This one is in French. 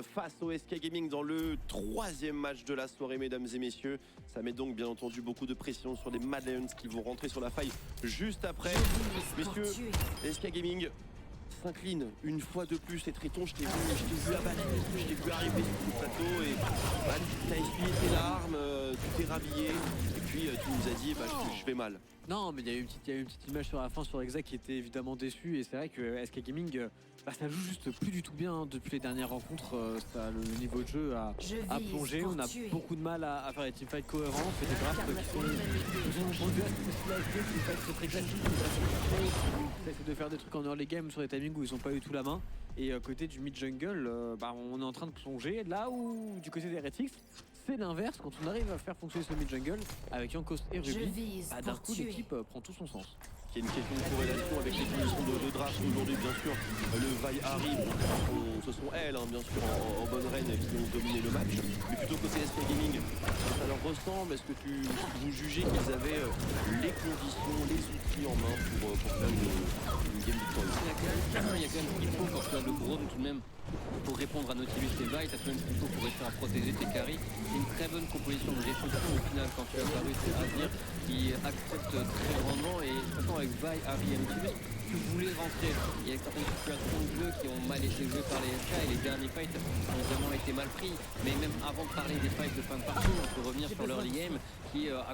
face au SK Gaming dans le troisième match de la soirée, mesdames et messieurs. Ça met donc bien entendu beaucoup de pression sur les Mad Lions qui vont rentrer sur la faille juste après. Messieurs, SK Gaming s'incline une fois de plus. Et Triton, je t'ai vu abattu, je t'ai vu arriver sur le plateau et tu t'as essuyé tes larmes, tu t'es rhabillé et puis tu nous as dit je vais mal. Non, mais il y a eu une petite image sur la fin sur Exa qui était évidemment déçu. Et c'est vrai que SK Gaming, ça joue juste plus du tout bien hein, depuis les dernières rencontres. Le niveau de jeu a plongé. On a beaucoup de mal à faire des teamfights cohérents. C'est des drafts qui sont très classiques. Ils essaient de faire des trucs en early game sur des timings où ils n'ont pas eu tout la main. Et côté du mid jungle, on est en train de plonger. Là où du côté des Heretics, c'est l'inverse. Quand on arrive à faire fonctionner ce mid jungle avec Yankos et Ruby, d'un coup l'équipe prend tout son sens. Il y a une question de corrélation avec les conditions de draft aujourd'hui, bien sûr. Le Vi arrive, ce sont elles, hein, bien sûr, en bonne reine qui ont dominé le match. Mais plutôt côté SK Gaming, ça leur ressemble. Est-ce que vous jugez qu'ils avaient les conditions, les outils en main pour faire une game victorieuse? Il y a quand même ce qu'il faut quand tu as le Braum tout de même pour répondre à Nautilus et Vi, tu as quand même ce qu'il faut pour réussir à protéger tes carries. C'est une très bonne composition de gestion au final quand tu as Varus et Azir qui acceptent très grandement. Et de toute façon avec Vi, Harry et Nautilus, tu voulais rentrer. Il y a certaines situations de jeu qui ont mal été jouées par les FK et les derniers fights ont vraiment été mal pris. Mais même avant de parler des fights de fin de partie, on peut revenir sur l'early game qui a